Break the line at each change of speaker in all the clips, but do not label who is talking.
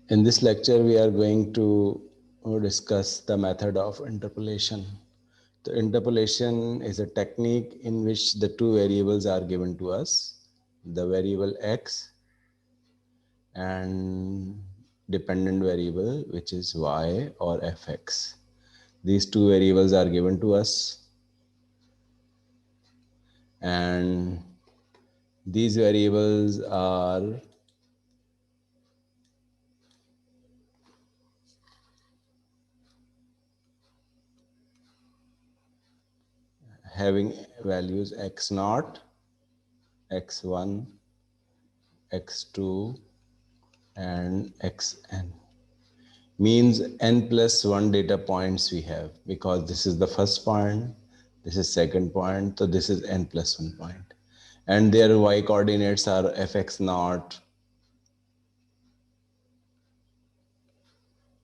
In this lecture, we are going to discuss the method of interpolation. The interpolation is a technique in which the two variables are given to us, the variable x and dependent variable, which is y or fx. These two variables are given to us, and these variables are having values x0, x1, x2, and xn. Means n plus 1 data points we have, because this is the first point, this is second point, so this is n plus 1 point. And their y coordinates are fx0,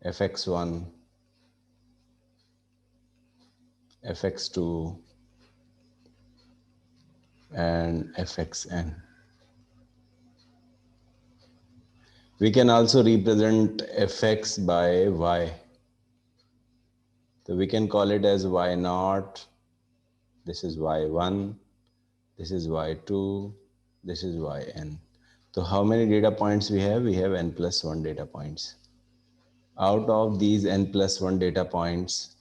fx1, fx2, and fxn. We can also represent fx by y. So we can call it as y0, this is y1, this is y2, this is yn. So how many data points we have? We have n plus 1 data points. Out of these n plus 1 data points,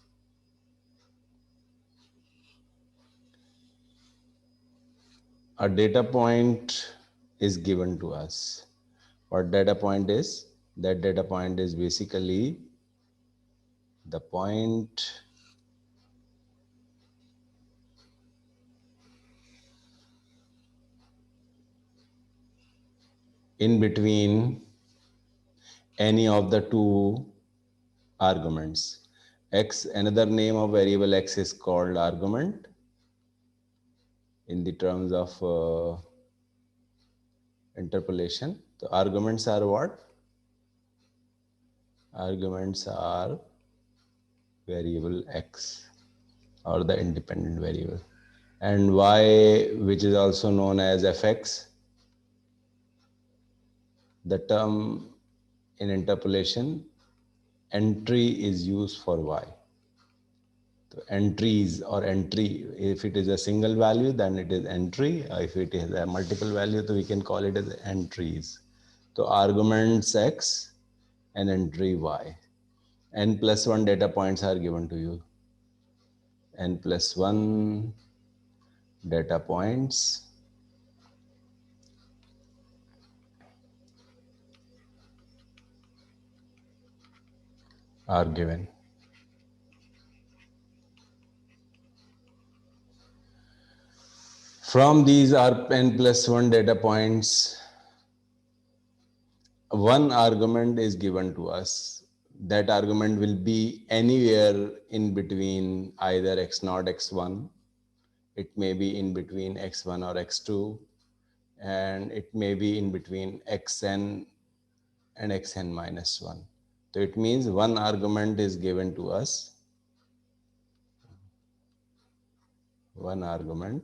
a data point is given to us. What data point is? That data point is basically the point in between any of the two arguments. X, another name of variable x is called argument in the terms of interpolation. The arguments are what? Arguments are variable x or the independent variable, and y, which is also known as fx. The term in interpolation, entry is used for y. So entries or entry, if it is a single value, then it is entry. If it is a multiple value, so we can call it as entries. So arguments x and entry y. N plus 1 data points are given to you. N plus 1 data points are given. From these are n plus 1 data points, one argument is given to us. That argument will be anywhere in between either x0, x1. It may be in between x1 or x2, and it may be in between xn and xn minus 1. So it means one argument is given to us. One argument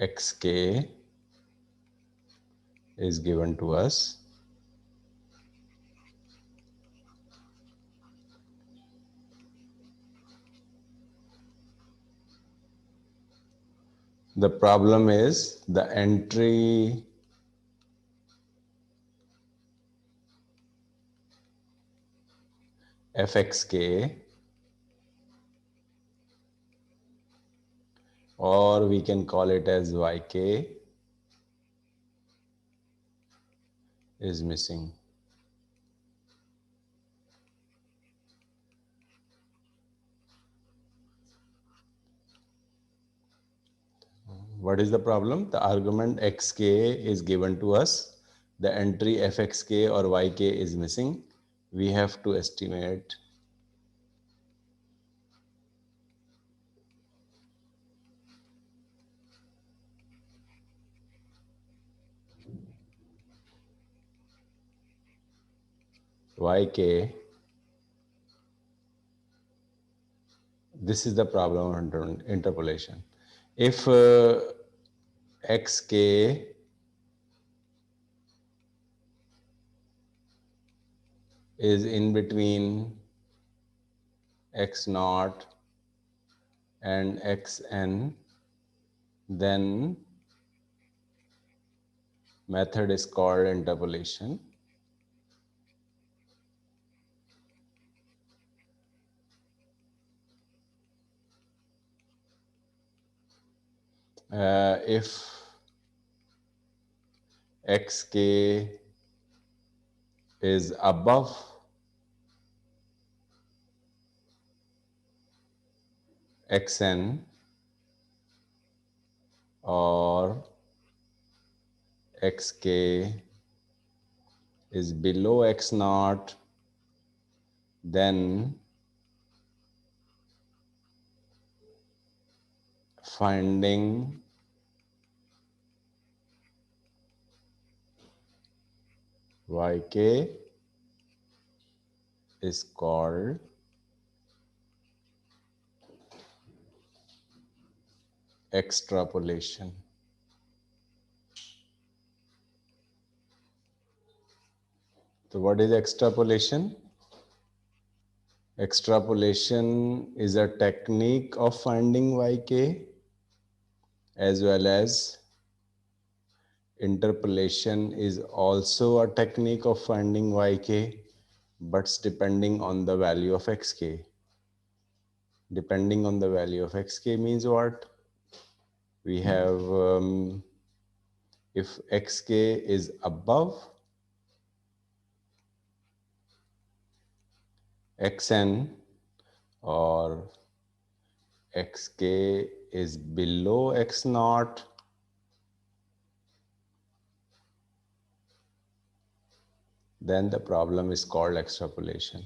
xk is given to us. The problem is the entry fxk, or we can call it as yk, is missing. What is the problem? The argument xk is given to us. The entry fxk or yk is missing. We have to estimate yk. This is the problem of interpolation. If xk is in between x naught and xn, then method is called interpolation. If xk is above xn or xk is below x naught, then finding yk is called extrapolation. So what is extrapolation? Extrapolation is a technique of finding yk, as well as interpolation is also a technique of finding yk, but depending on the value of xk. Depending on the value of xk means what? We have if xk is above xn or xk is below x naught, then the problem is called extrapolation.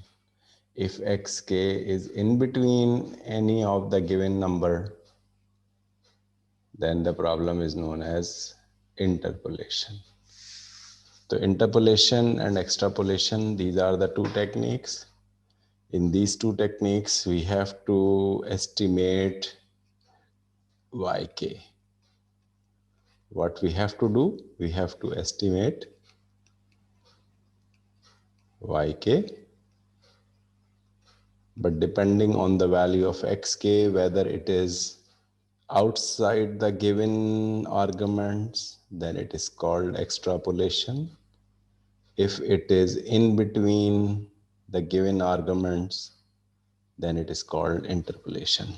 If xk is in between any of the given number, then the problem is known as interpolation. So interpolation and extrapolation, these are the two techniques. In these two techniques, we have to estimate yk. What we have to do? We have to estimate yk, but depending on the value of xk, whether it is outside the given arguments, then it is called extrapolation. If it is in between the given arguments, then it is called interpolation.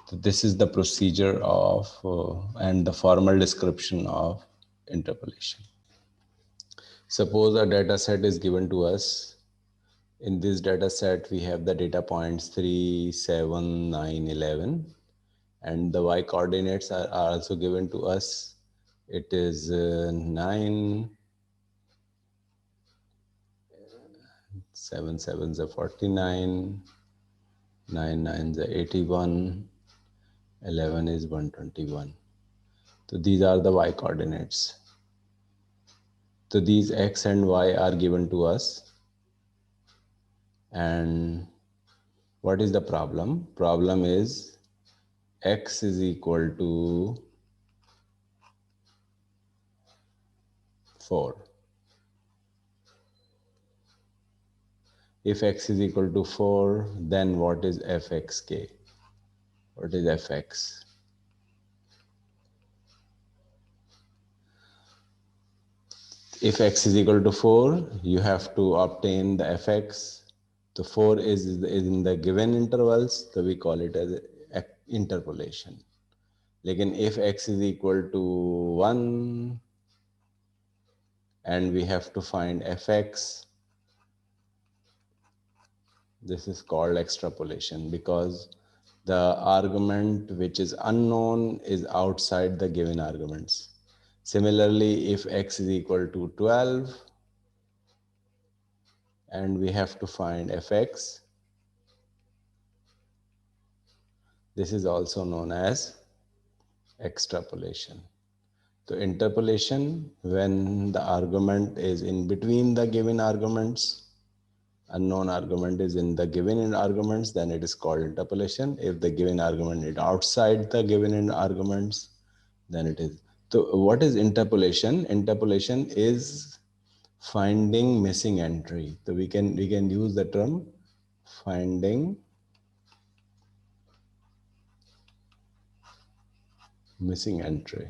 So this is the procedure of and the formal description of interpolation. Suppose a data set is given to us. In this data set, we have the data points 3, 7, 9, 11, and the y coordinates are also given to us. It is 9, 7 sevens are 49, 9 nines are 81, 11 is 121. So these are the y coordinates. So these x and y are given to us. And what is the problem? Problem is x is equal to 4. If x is equal to 4, then what is fxk? What is fx? If x is equal to 4, you have to obtain the fx. So 4 is in the given intervals, so we call it as interpolation. Lekin if x is equal to 1 and we have to find fx, this is called extrapolation, because the argument which is unknown is outside the given arguments. Similarly, if x is equal to 12 and we have to find fx, this is also known as extrapolation. So interpolation, when the argument is in between the given arguments, unknown argument is in the given arguments, then it is called interpolation. If the given argument is outside the given arguments, then it is So what is interpolation? Interpolation is finding missing entry. So we can use the term finding missing entry.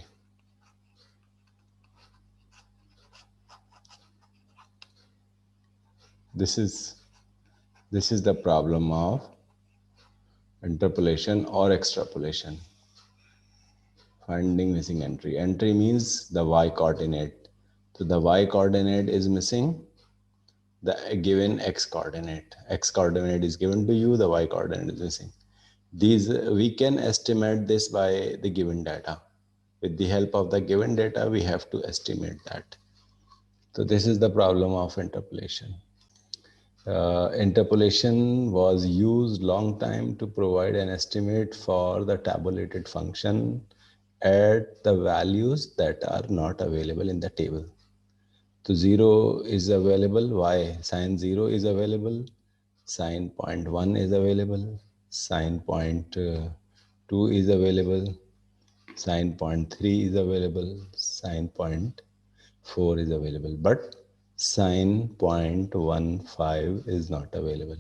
This is the problem of interpolation or extrapolation. Finding missing entry. Entry means the y coordinate. So the y coordinate is missing, the given x coordinate. X coordinate is given to you, the y coordinate is missing. These we can estimate this by the given data. With the help of the given data, we have to estimate that. So this is the problem of interpolation. Interpolation was used long time to provide an estimate for the tabulated function at the values that are not available in the table. So 0 is available, y sine 0 is available, sine 0.1 is available, sine 0.2 is available, sine 0.3 is available, sine 0.4 is available, but sine 0.15 is not available.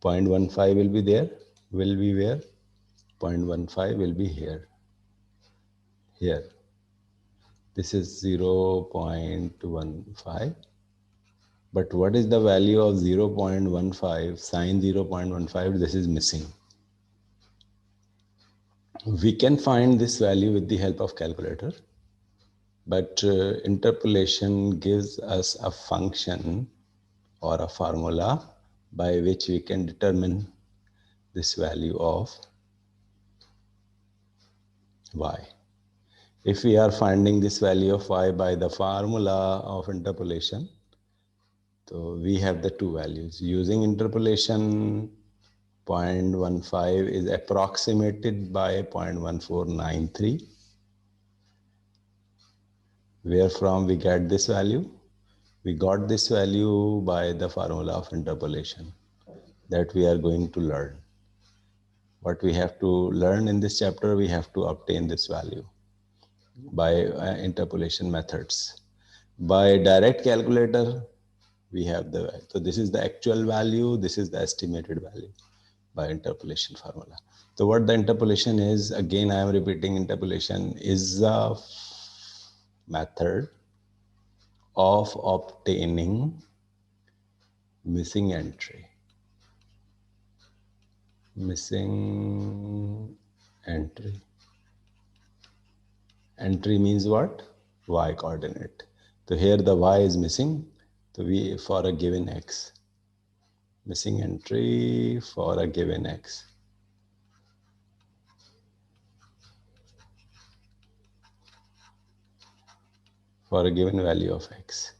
0.15 will be there, will be where? 0.15 will be here. Here. This is 0.15. But what is the value of 0.15? Sine 0.15, this is missing. We can find this value with the help of calculator, but interpolation gives us a function or a formula by which we can determine this value of y. If we are finding this value of y by the formula of interpolation, so we have the two values. Using interpolation, 0.15 is approximated by 0.1493. Where from we get this value? We got this value by the formula of interpolation that we are going to learn. What we have to learn in this chapter, we have to obtain this value by interpolation methods. By direct calculator, we have so this is the actual value, this is the estimated value by interpolation formula. So what the interpolation is, again I am repeating, interpolation is a method of obtaining missing entry. Missing entry. Entry means what? Y coordinate. So here the y is missing. So we for a given x. Missing entry for a given x. For a given value of x.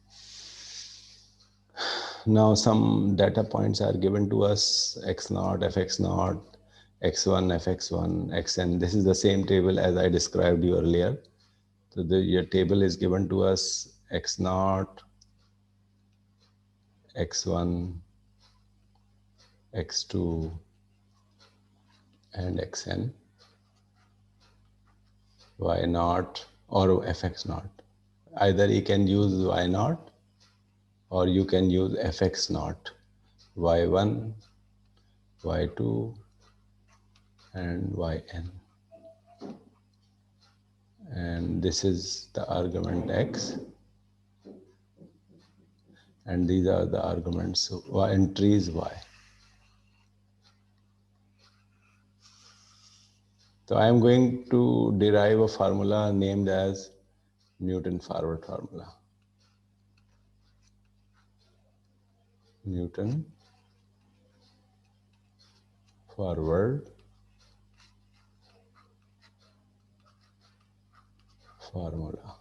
Now some data points are given to us, x0, fx0, x1, fx1, xn. This is the same table as I described you earlier. So your table is given to us, x0, x1, x2, and xn, y0 or fx0. Either you can use y0 or you can use fx0, y1, y2, and yn. And this is the argument x, and these are the arguments y, entries y. So I am going to derive a formula named as Newton forward formula. Newton forward formula.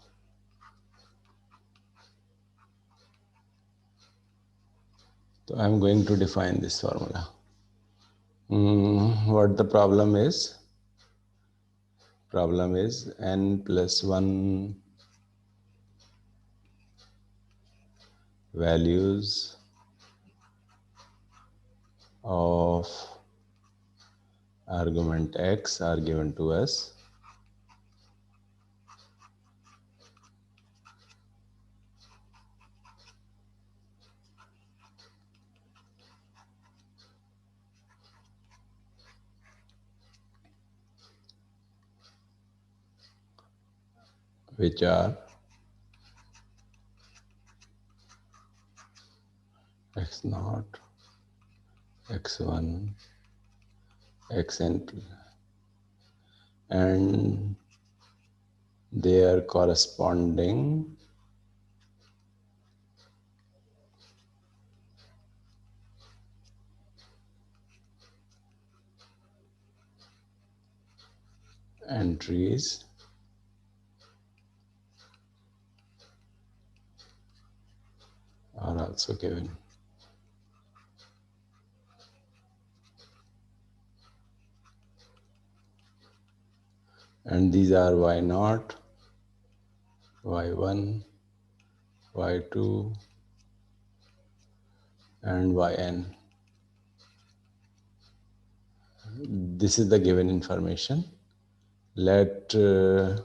So I am going to define this formula. What the problem is? Problem is n plus 1 values of argument x are given to us. which are x0, x1, xn, and their corresponding entries are also given. And these are y0, y1, y2, and yn. This is the given information. Let a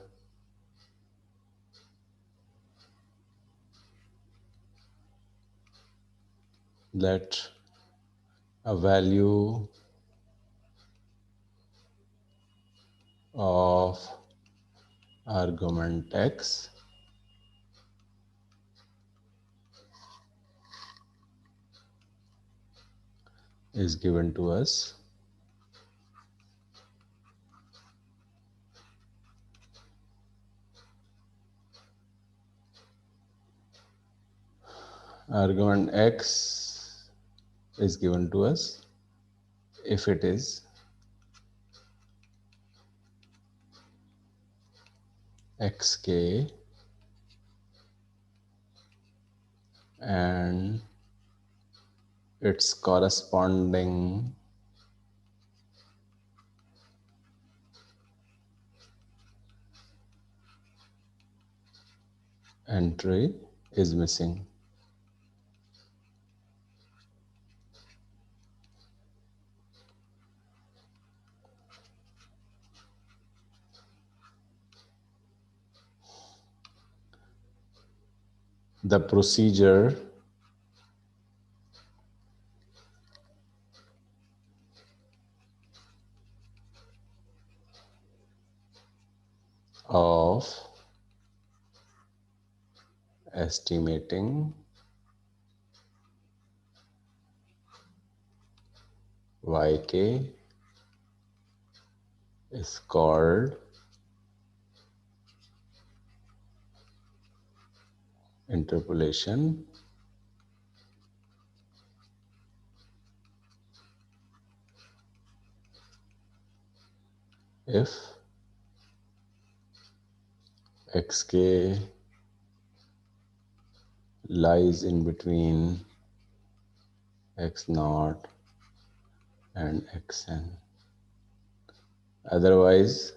value of argument x is given to us. Argument x is given to us if it is xk and its corresponding entry is missing. The procedure of estimating yk is called interpolation if xk lies in between x0 and xn. Otherwise,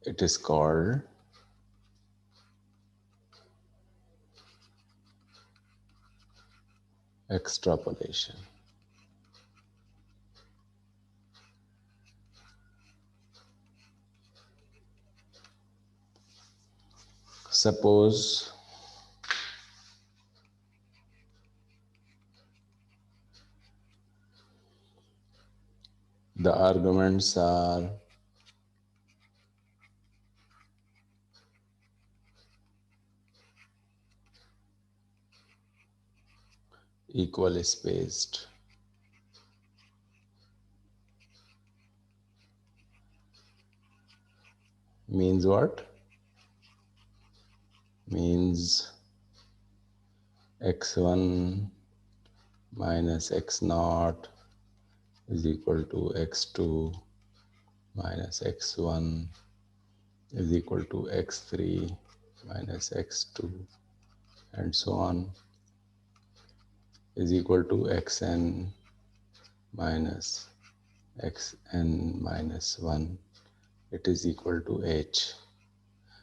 it is called extrapolation. Suppose the arguments are equally spaced. Means what? Means x1 minus x0 is equal to x2 minus x1 is equal to x3 minus x2 and so on is equal to xn minus xn minus 1. It is equal to h.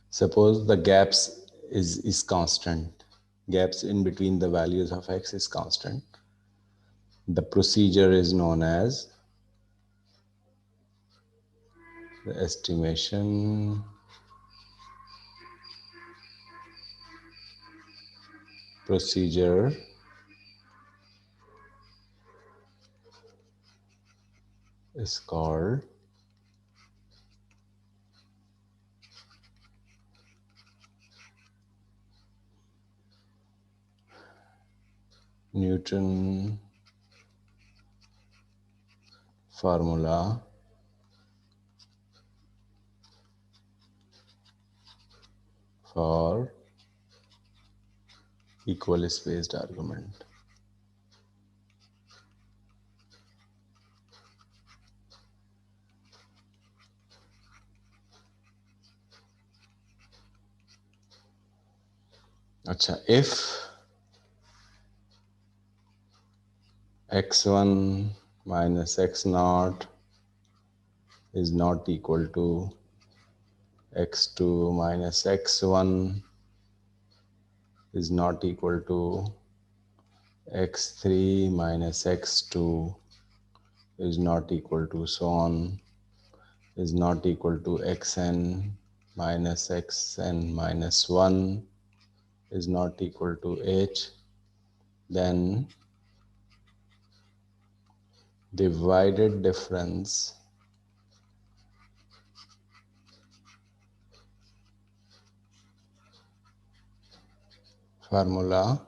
Suppose the gaps is constant. Gaps in between the values of x is constant. The procedure is known as the estimation procedure is called Newton formula for equal spaced argument. Acha, if x1 minus x naught is not equal to x2 minus x1 is not equal to x3 minus x2 is not equal to so on is not equal to xn minus xn minus 1 is not equal to h, then divided difference formula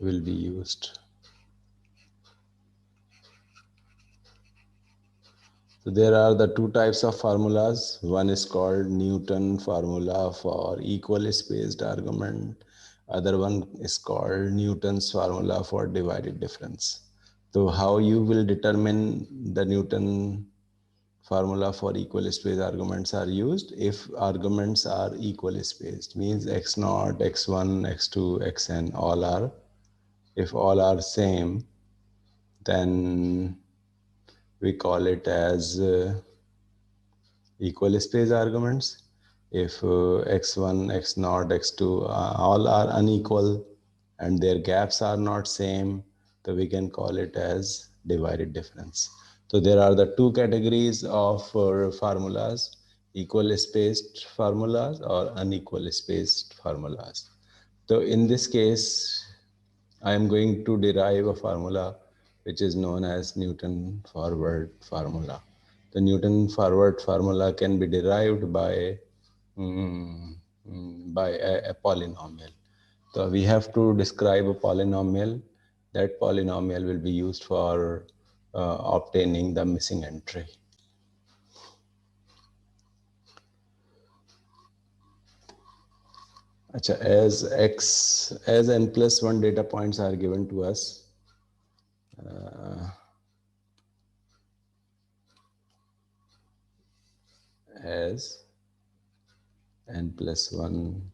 will be used. So there are the two types of formulas. One is called Newton formula for equal spaced argument. Other one is called Newton's formula for divided difference. So how you will determine the Newton formula for equal spaced arguments are used if arguments are equal spaced, means x0, x1, x2, xn all are, if all are same, then we call it as equal space arguments. If x1, x0, x2 all are unequal and their gaps are not same, so we can call it as divided difference. So there are the two categories of formulas, equal spaced formulas or unequal spaced formulas. So in this case, I am going to derive a formula which is known as Newton forward formula. The Newton forward formula can be derived by a polynomial. So we have to describe a polynomial. That polynomial will be used for obtaining the missing entry. Achha, as n plus 1 data points are given to us, as n plus 1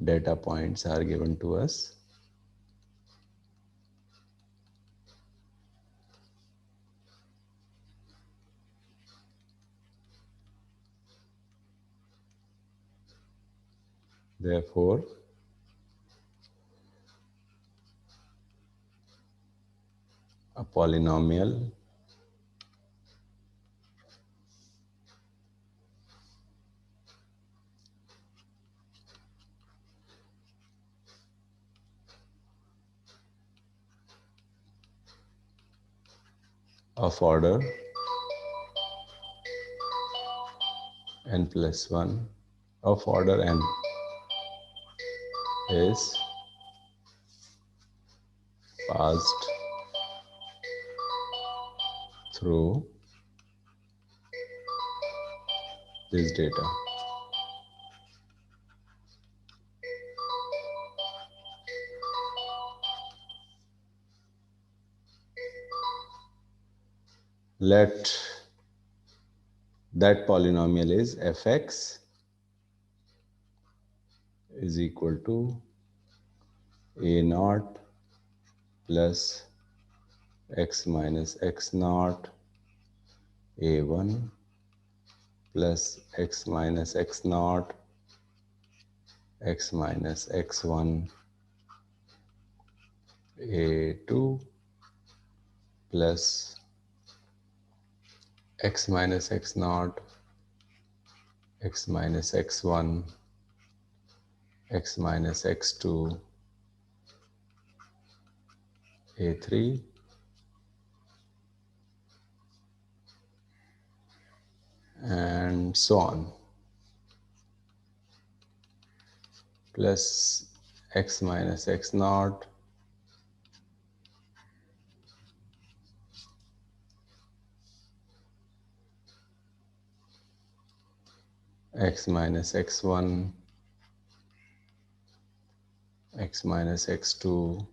data points are given to us, therefore a polynomial of order n plus 1 of order n is passed through this data. Let that polynomial is fx is equal to a naught plus x minus x naught a1 plus x minus x naught x minus x1 a2 plus x minus x naught x minus x1 x minus x2 a3 and so on. plus x minus x naught x minus x1 x minus x2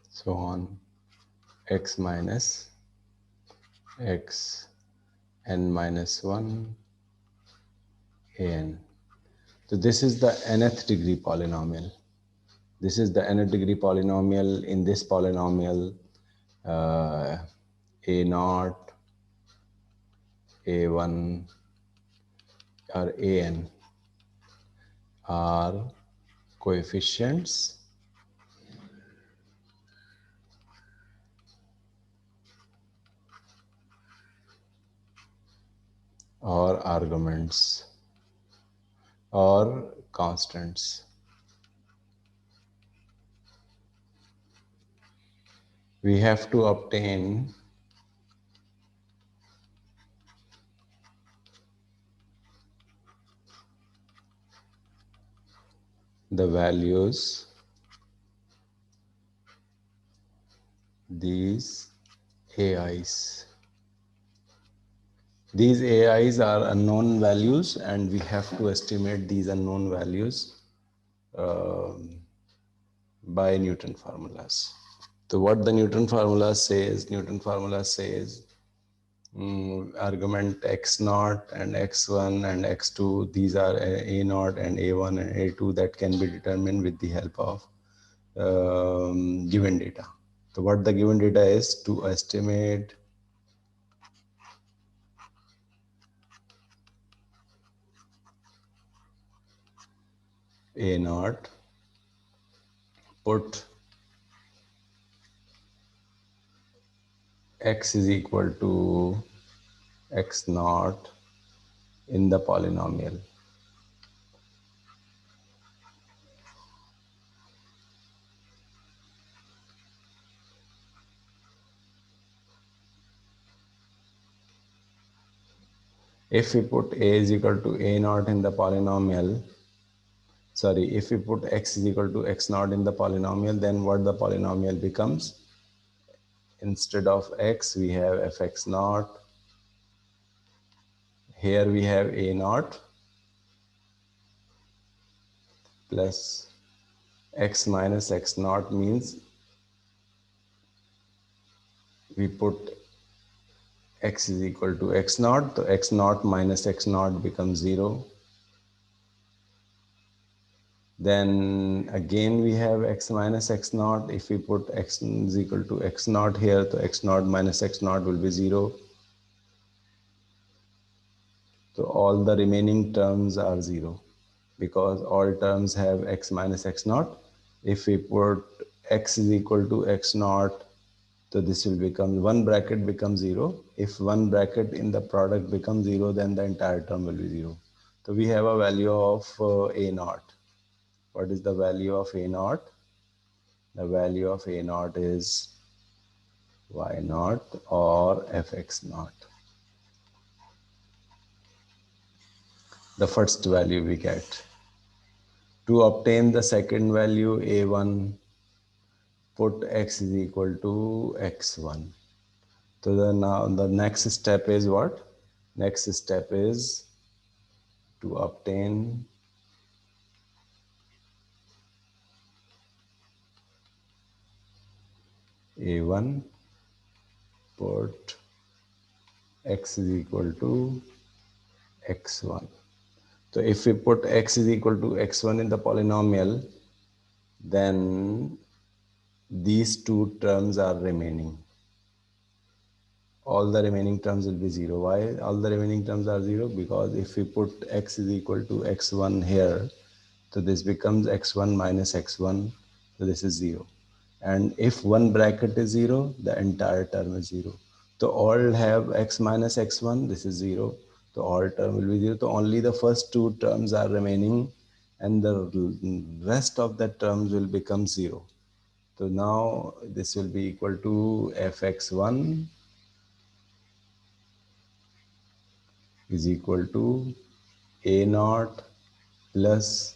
so on x minus x n minus 1 an. So this is the nth degree polynomial. This is the nth degree polynomial. In this polynomial, a naught, a1 or an are coefficients or arguments or constants. We have to obtain the values these AIs. These AIs are unknown values and we have to estimate these unknown values by Newton formulas. So what the Newton formula says, argument x naught and x1 and x2, these are a naught and a1 and a2 that can be determined with the help of given data. So what the given data is to estimate a naught, put x is equal to x naught in the polynomial. If we put a is equal to a naught in the polynomial, if we put x is equal to x naught in the polynomial, then what the polynomial becomes? Instead of x, we have fx naught. Here we have a naught plus x minus x naught means we put x is equal to x naught. So x naught minus x naught becomes 0. Then again we have x minus x naught. If we put x is equal to x naught here, so x naught minus x naught will be 0. So all the remaining terms are 0 because all terms have x minus x naught. If we put x is equal to x naught, so this will become, one bracket becomes 0. If one bracket in the product becomes 0, then the entire term will be 0. So we have a value of a naught. What is the value of a naught? The value of a naught is y naught or fx naught. The first value we get. To obtain the second value a1, put x is equal to x1. So now the next step is what? Next step is to obtain a1, put x is equal to x1. So if we put x is equal to x1 in the polynomial, then these two terms are remaining. All the remaining terms will be 0. Why all the remaining terms are 0? Because if we put x is equal to x1 here, so this becomes x1 minus x1, so this is 0. And if one bracket is 0, the entire term is 0. So all have x minus x1, this is 0. So all term will be 0. So only the first two terms are remaining and the rest of the terms will become 0. So now this will be equal to fx1 is equal to a naught plus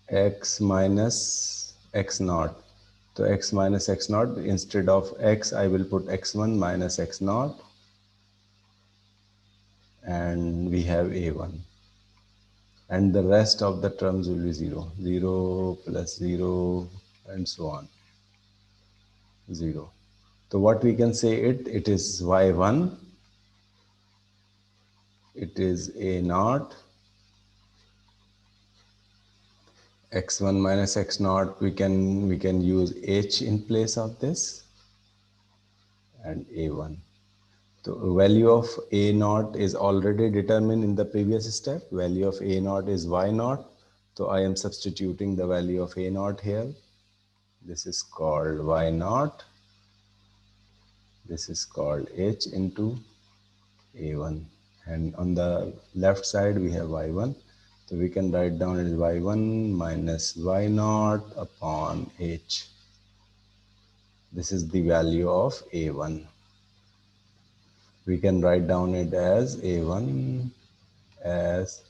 x minus x naught. So x minus x naught, instead of x, I will put x1 minus x naught, and we have a1. And the rest of the terms will be 0. 0 plus 0 and so on. 0. So what we can say it is y1, it is a naught, x1 minus x naught, we can use h in place of this, and a1. So value of a naught is already determined in the previous step. Value of a naught is y naught. So I am substituting the value of a naught here. This is called y naught. This is called h into a1. And on the left side we have y1. So we can write down as y1 minus y naught upon h. This is the value of a1. We can write down it as a1 as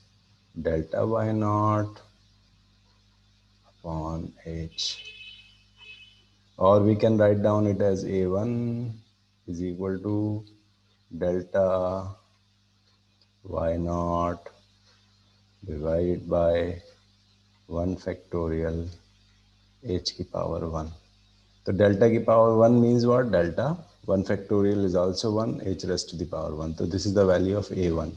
delta y naught upon h, or we can write down it as a1 is equal to delta y naught divided by 1 factorial h ki power 1. So delta ki power 1 means what? Delta 1 factorial is also 1, h raised to the power 1. So this is the value of a1.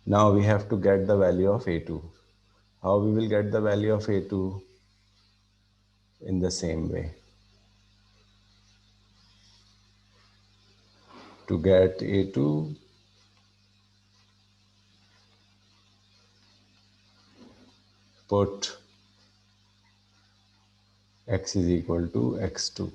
Now we have to get the value of a2. How we will get the value of a2? In the same way. To get a2, put x is equal to x2.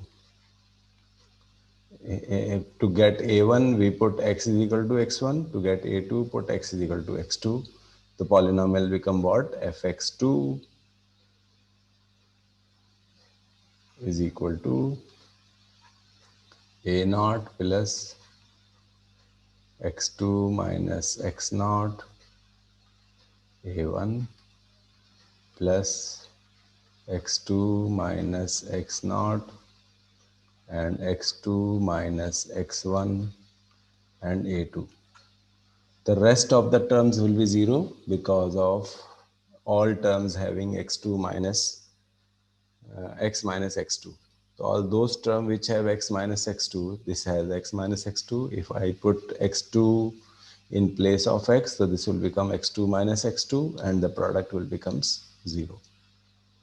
To get a1, we put x is equal to x1. To get a2, put x is equal to x2. The polynomial become what? Fx2 is equal to a naught plus x2 minus x naught a1 plus x2 minus x naught and x2 minus x1 and a2. The rest of the terms will be 0 because of all terms having x2 minus x minus x2. So all those terms which have x minus x2, this has x minus x2. If I put x2 in place of x, so this will become x2 minus x2 and the product will becomes 0.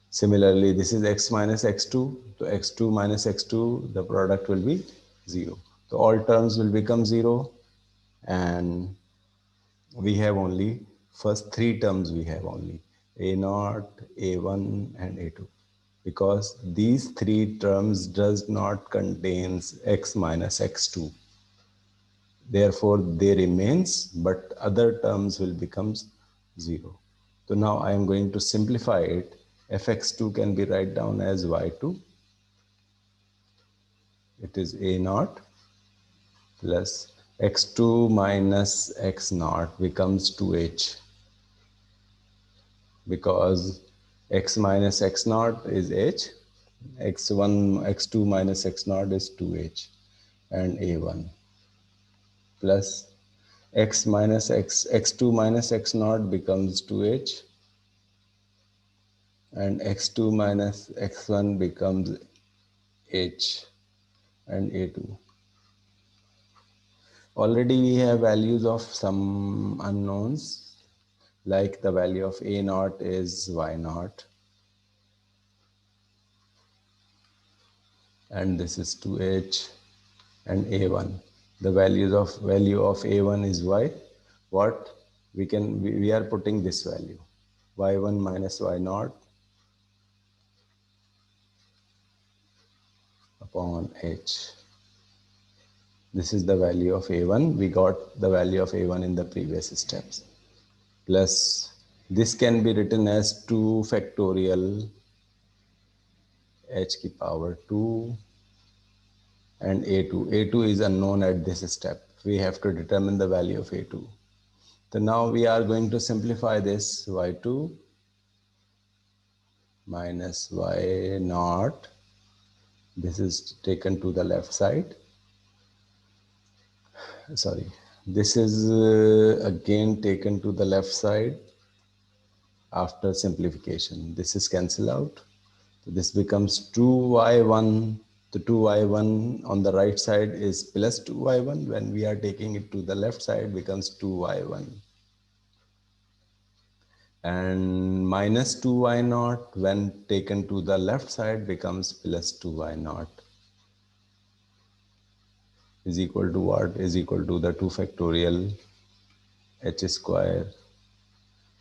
Similarly, this is x minus x2, so x2 minus x2, the product will be 0. So all terms will become 0, and we have only first three terms, we have only a naught, a1 and a2, because these three terms does not contains x minus x2, therefore they remains, but other terms will becomes 0. So now I am going to simplify it. Fx2 can be write down as y2, it is a naught plus x2 minus x naught becomes 2h, because x minus x naught is h, x1, x2 minus x naught is 2h, and a1 plus x minus x, x2 minus x naught becomes 2h, and x2 minus x1 becomes h, and a2. Already we have values of some unknowns, like the value of a naught is y naught, and this is 2h, and a1. The value of a1 is y. What we are putting this value, y1 minus y naught upon h. This is the value of a1. We got the value of a1 in the previous steps. Plus this can be written as 2 factorial h ki power 2 and a2. a2 is unknown at this step. We have to determine the value of a2. So now we are going to simplify this. Y2 minus y naught. This is taken to the left side. Sorry. This is again taken to the left side after simplification. This is cancelled out. So this becomes 2y1. The 2y1 on the right side is plus 2y1. When we are taking it to the left side, becomes 2y1. And minus 2y naught when taken to the left side becomes plus 2y naught is equal to what? Is equal to the 2 factorial h square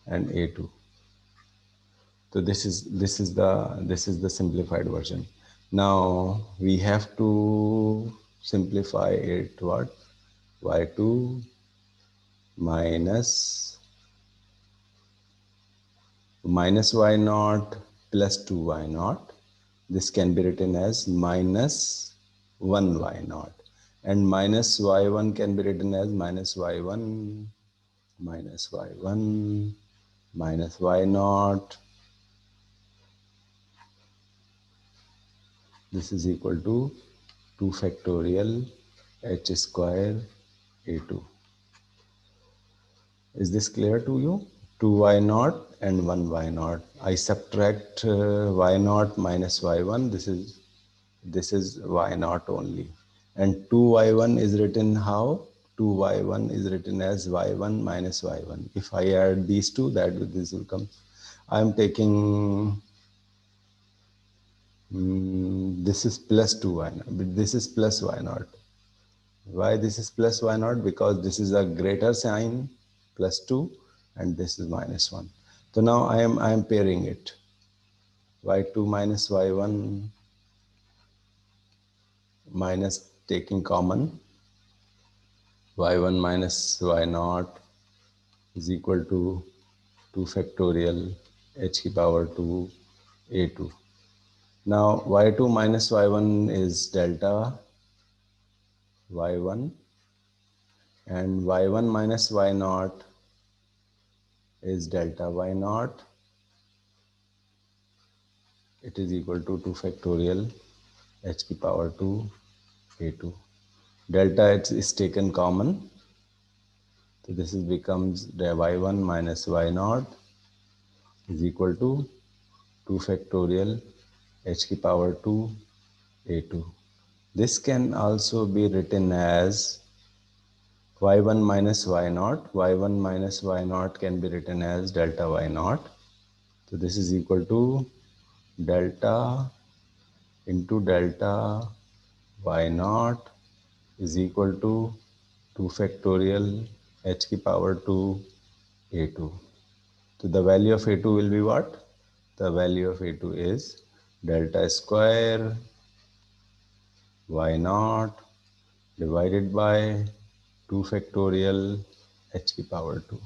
and a2. So this is the simplified version. Now we have to simplify it. What? Y2 minus y naught plus 2y naught. This can be written as minus 1y naught, and minus y1 can be written as minus y1 minus y1 minus y naught. This is equal to 2 factorial h square a2. Is this clear to you? 2y naught and 1y naught. I subtract y naught minus y1. This is y naught only. And 2y1 is written how? 2y1 is written as y1 minus y1. If I add these two, this will come. I am taking this is plus 2y naught, but this is plus y naught. Why this is plus y naught? Because this is a greater sign, plus 2, and this is minus 1. So now I am pairing it. Y2 minus y1 minus taking common y1 minus y naught is equal to 2 factorial h की power 2 a2. Now y2 minus y1 is delta y1, and y1 minus y naught is delta y naught. It is equal to 2 factorial h की power 2 a2. Delta h is taken common, so this is becomes the y1 minus y naught is equal to 2 factorial h की power 2 a2. This can also be written as y1 minus y naught. Y1 minus y naught can be written as delta y naught. So this is equal to delta into delta y naught is equal to 2 factorial h की power 2 a2. So the value of a2 will be what? The value of a2 is delta square y naught divided by 2 factorial h की power 2.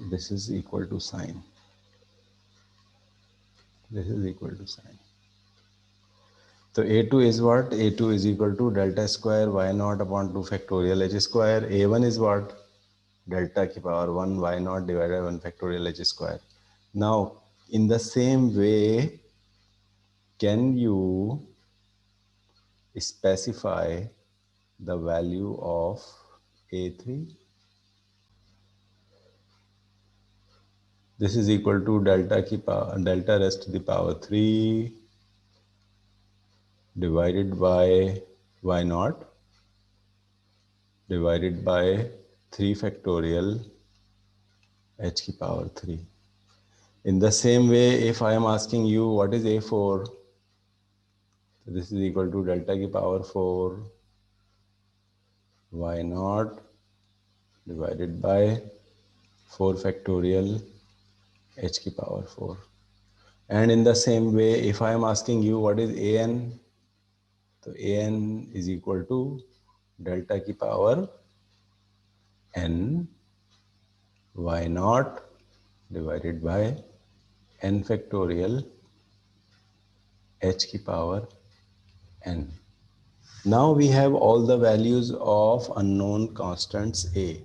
This is equal to sign. This is equal to sign. So a2 is what? A2 is equal to delta square y naught upon 2 factorial h square. A1 is what? Delta की power 1 y naught divided by 1 factorial h square. Now, in the same way, can you specify the value of a3? This is equal to delta raised to the power 3 divided by y naught divided by 3 factorial h की power 3. In the same way, if I am asking you what is a4, so this is equal to delta की power 4 y naught divided by 4 factorial h की power 4. And in the same way, if I am asking you what is an, so an is equal to delta की power n y naught divided by n factorial h की power n. Now we have all the values of unknown constants a.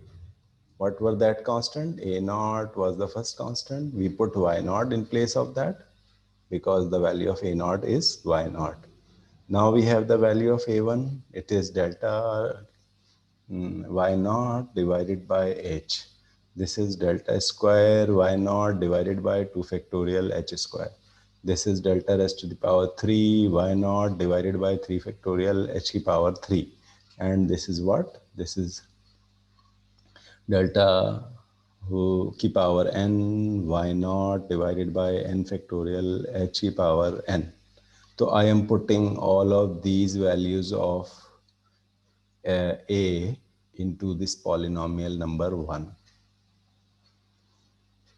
What were that constant? A naught was the first constant. We put y naught in place of that because the value of a naught is y naught. Now we have the value of a1. It is delta y naught divided by h. This is delta square y naught divided by 2 factorial h square. This is delta raised to the power 3 y naught divided by 3 factorial h की power 3. And this is what? This is delta की power n y naught divided by n factorial h की power n. So I am putting all of these values of a into this polynomial number 1.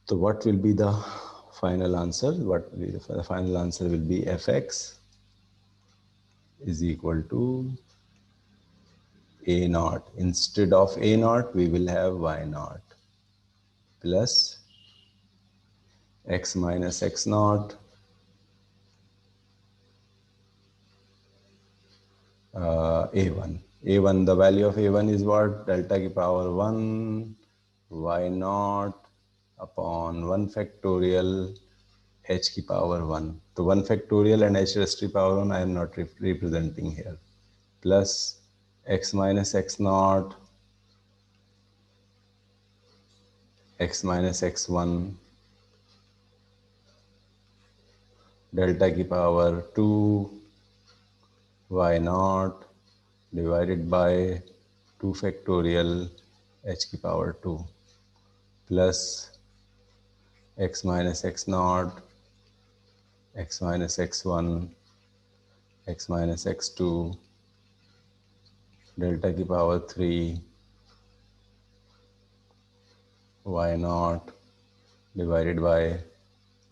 So what will be the final answer? The final answer will be fx is equal to a naught. Instead of a naught, we will have y naught plus x minus x naught a1. A1, the value of a1 is what? Delta की power 1 y naught upon 1 factorial h की power 1. So 1 factorial and h raised to the power 1 I am not representing here. Plus x minus x naught, x minus x1, delta की power 2 y naught divided by 2 factorial h की power 2 plus x minus x naught, x minus x1, x minus x2, delta की power 3 y naught divided by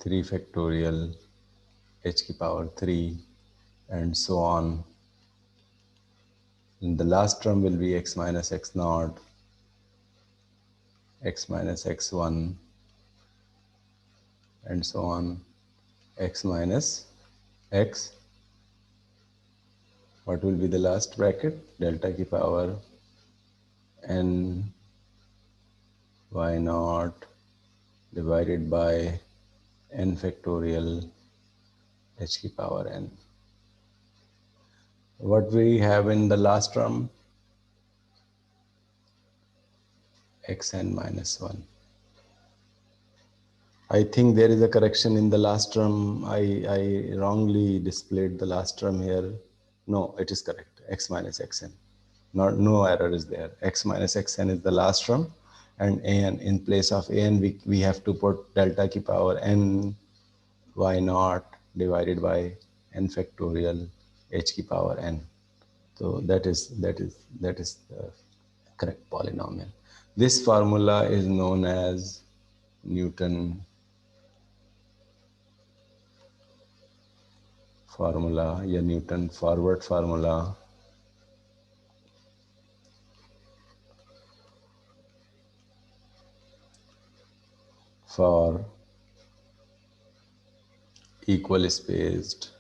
3 factorial h की power 3 and so on. And the last term will be x minus x naught, x minus x1 and so on, x minus x. What will be the last bracket? Delta की power n y naught divided by n factorial h की power n. What we have in the last term? xn minus 1. I think there is a correction in the last term. I wrongly displayed the last term here. No, it is correct. X minus xn. No error is there. X minus xn is the last term, and an in place of an we have to put delta ki power n y naught divided by n factorial h ki power n. So that is the correct polynomial. This formula is known as Newton formula, या Newton forward formula for equal spaced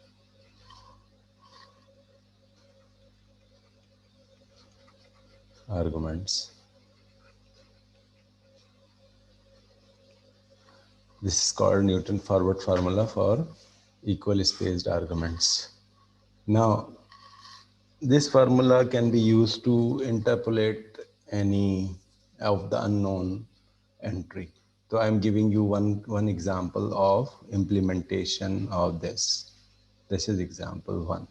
arguments. This is called Newton forward formula for equal spaced arguments. Now, this formula can be used to interpolate any of the unknown entry. So I'm giving you one example of implementation of this. This is example 1.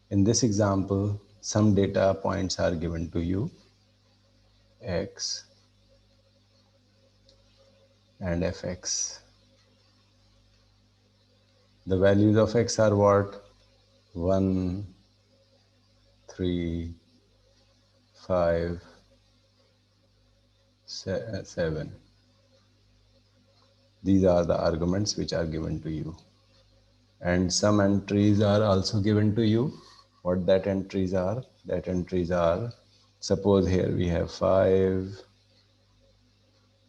In this example, some data points are given to you, x and fx. The values of x are what? 1, 3, 5, 7. These are the arguments which are given to you. And some entries are also given to you. What that entries are? That entries are, suppose here we have 5,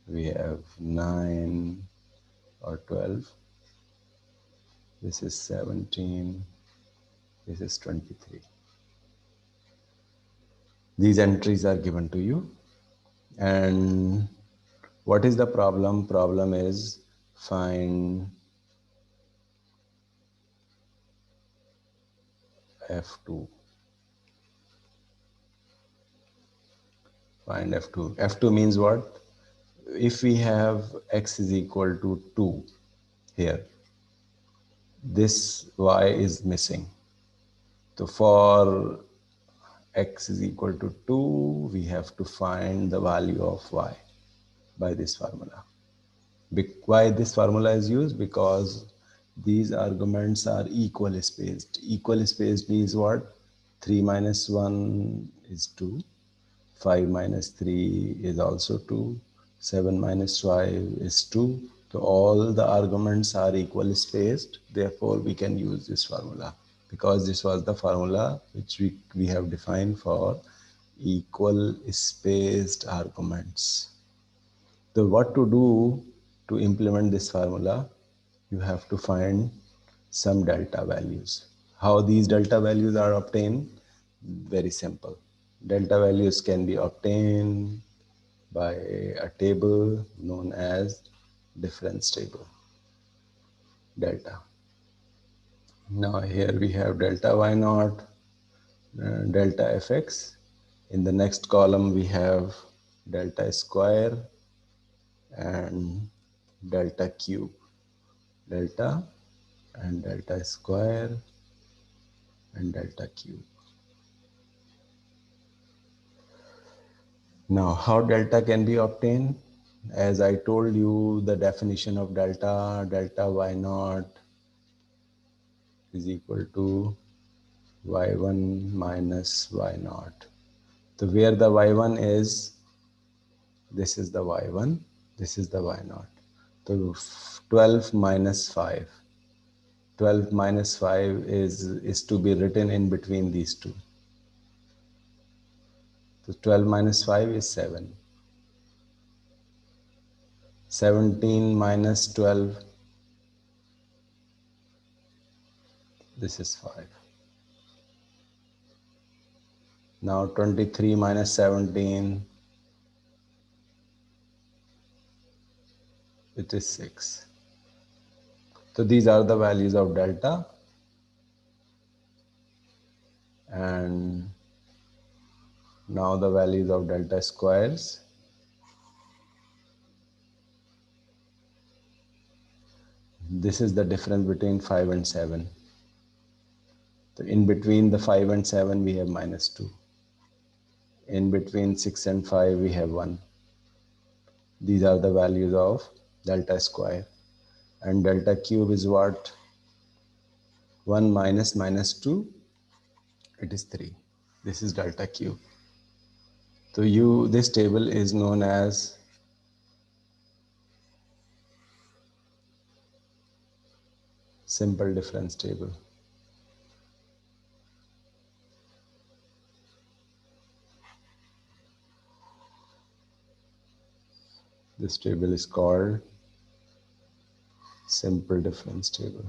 we have 9 or 12. This is 17, this is 23. These entries are given to you. And what is the problem? Problem is find f2. Find f2. F2 means what? If we have x is equal to 2 here, this y is missing. So for x is equal to 2, we have to find the value of y by this formula. Why this formula is used? Because these arguments are equal spaced. Equal spaced means what? 3 minus 1 is 2. 5 minus 3 is also 2. 7 minus 5 is 2. So all the arguments are equal spaced. Therefore, we can use this formula because this was the formula which we have defined for equal spaced arguments. So what to do to implement this formula? You have to find some delta values. How these delta values are obtained? Very simple. Delta values can be obtained by a table known as difference table, delta. Now here we have delta y naught, delta fx. In the next column we have delta square and delta cube. Delta and delta square and delta cube. Now, how delta can be obtained? As I told you, the definition of delta, delta y naught is equal to y1 minus y naught. So where the y1 is, this is the y1, this is the y naught. So 12 minus 5. 12 minus 5 is to be written in between these two. So 12 minus 5 is 7. 17 minus 12, this is 5. Now 23 minus 17, it is 6. So these are the values of delta. And now the values of delta squares. This is the difference between 5 and 7. So in between the 5 and 7, we have minus 2. In between 6 and 5, we have 1. These are the values of delta square. And delta cube is what? 1 minus minus 2, it is 3. This is delta cube. So this table is known as simple difference table. This table is called simple difference table.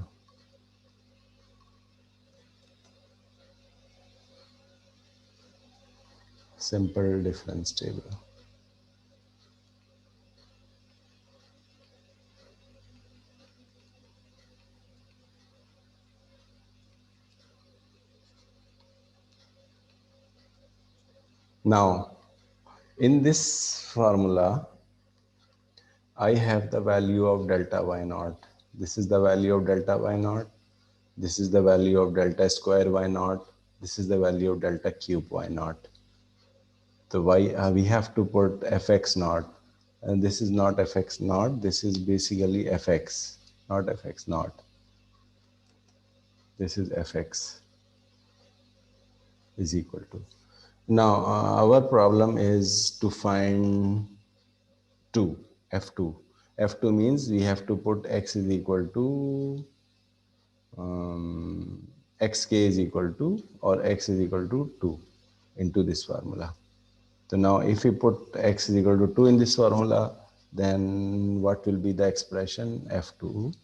Simple difference table. Now, in this formula, I have the value of delta y naught. This is the value of delta y naught. This is the value of delta square y naught. This is the value of delta cube y naught. So we have to put fx naught. And this is not fx naught. This is basically fx, not fx naught. This is fx is equal to. Now, our problem is to find 2, f2. f2 means we have to put x is equal to xk is equal to or x is equal to 2 into this formula. So now if we put x is equal to 2 in this formula, then what will be the expression? f2,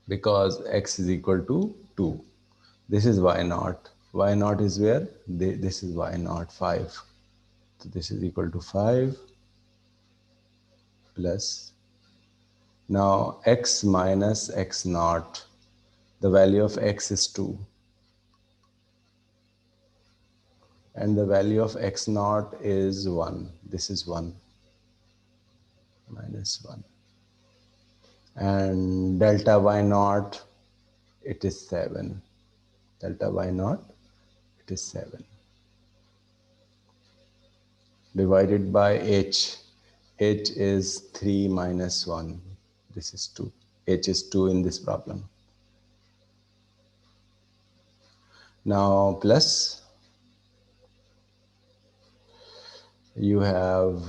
because x is equal to 2. This is y naught. Y naught is where? This is y naught, 5. So this is equal to 5 plus, now x minus x naught, the value of x is 2 and the value of x naught is 1. This is 1 minus 1. And delta y naught, it is 7. Delta y naught, it is 7. Divided by h. H is 3 minus 1. This is 2. H is 2 in this problem. Now plus, you have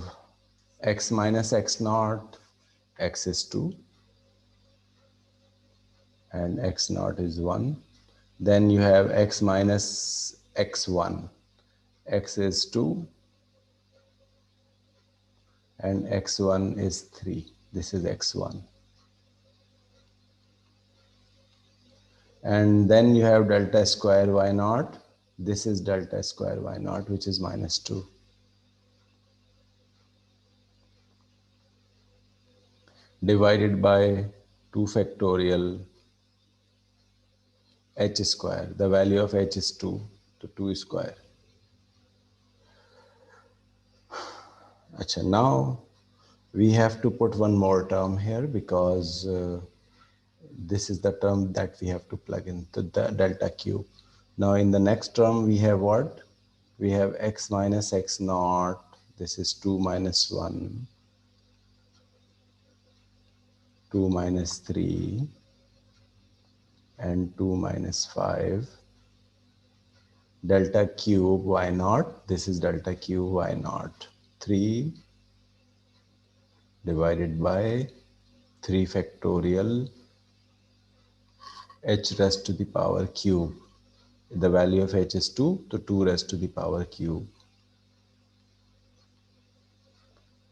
x minus x naught, x is 2 and x naught is 1. Then you have x minus x1, x is 2 and x1 is 3. This is x1. And then you have delta square y naught. This is delta square y naught, which is minus 2. Divided by 2 factorial h square. The value of h is 2, so 2 square. Achha, now we have to put one more term here because this is the term that we have to plug in to the delta cube. Now in the next term we have what? We have x minus x naught. This is 2 minus 1, 2 minus 3 and 2 minus 5. Delta cube y naught. This is delta cube y naught. 3 divided by 3 factorial h raised to the power cube. The value of h is 2, so 2 raised to the power cube.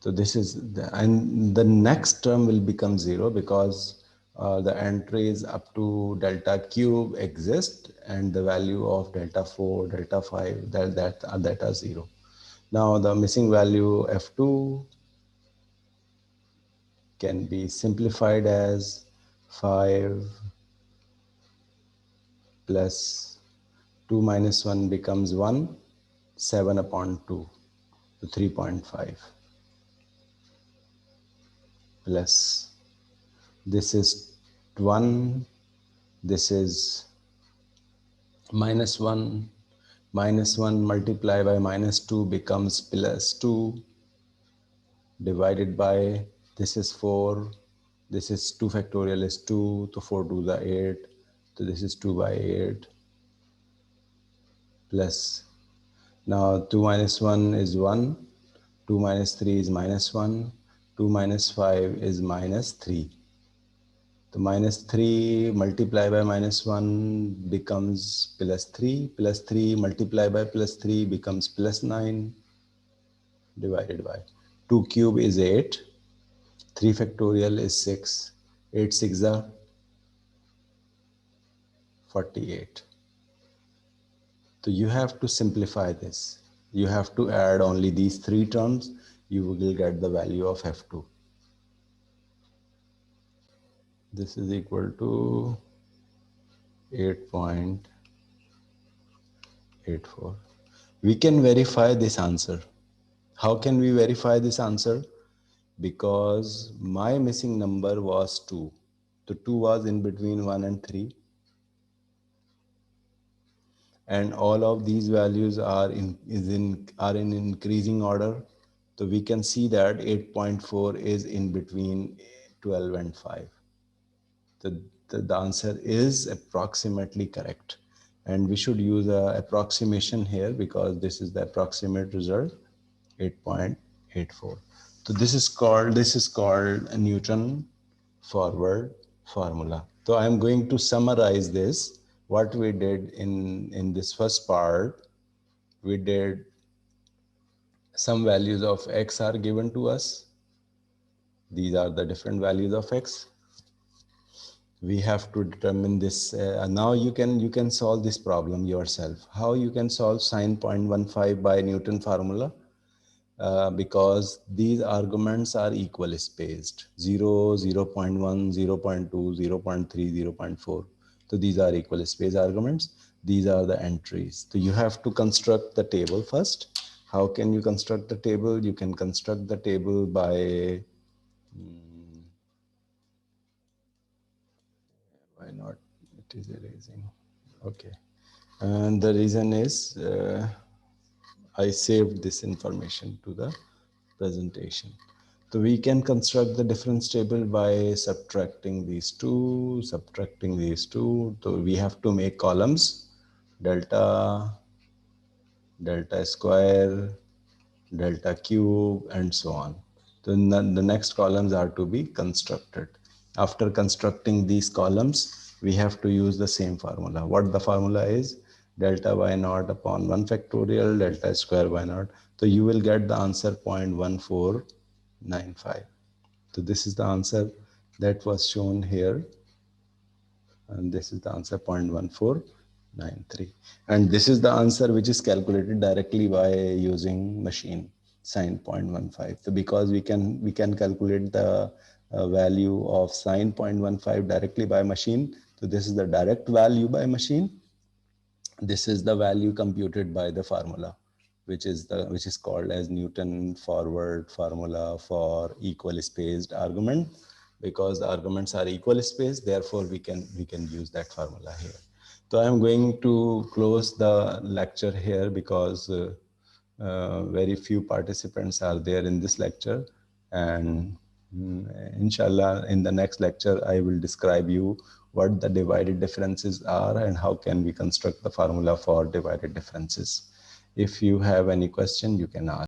So this is, and the next term will become 0 because the entries up to delta cube exist and the value of delta 4, delta 5, that are 0. Now the missing value f2 can be simplified as 5 plus 2 minus 1 becomes 1, 7 upon 2, so 3.5 plus this is 1, this is minus 1, minus 1 multiplied by minus 2 becomes plus 2 divided by, this is 4, this is 2 factorial is 2, so 4 to the 8, so this is 2 by 8 plus, now 2 minus 1 is 1, 2 minus 3 is minus 1, 2 minus 5 is minus 3. The minus 3 multiplied by minus 1 becomes plus 3 multiplied by plus 3 becomes plus 9 divided by 2 cube is 8, 3 factorial is 6, 8 6 are 48. So you have to simplify this. You have to add only these 3 terms. You will get the value of F2. This is equal to 8.84. We can verify this answer. How can we verify this answer? Because my missing number was 2. So 2 was in between 1 and 3. And all of these values are in increasing order. So we can see that 8.4 is in between 12 and 5. The answer is approximately correct. And we should use an approximation here because this is the approximate result, 8.84. So this is called a Newton forward formula. So I'm going to summarize this. What we did in this first part, we did some values of x are given to us. These are the different values of x. We have to determine this. Now you can solve this problem yourself. How you can solve sine 0.15 by Newton formula? because these arguments are equal spaced 0, 0.1, 0.2, 0.3, 0.4. So these are equal space arguments. These are the entries. So you have to construct the table first. How can you construct the table? You can construct the table by, why not? It is erasing. Okay. And the reason is I saved this information to the presentation. So we can construct the difference table by subtracting these two, subtracting these two. So we have to make columns, delta, delta square, delta cube, and so on. Then the next columns are to be constructed. After constructing these columns, we have to use the same formula. What the formula is? Delta y naught upon 1 factorial delta square y naught. So you will get the answer 0.1495. So this is the answer that was shown here, and this is the answer 0.1493, and this is the answer which is calculated directly by using machine sine 0.15. So because we can calculate the value of sine 0.15 directly by machine, so this is the direct value by machine. This is the value computed by the formula, which is called as Newton forward formula for equal spaced argument. Because the arguments are equal spaced, therefore we can use that formula here. So I am going to close the lecture here because very few participants are there in this lecture, and inshallah in the next lecture I will describe you what the divided differences are and how can we construct the formula for divided differences. If you have any question, you can ask.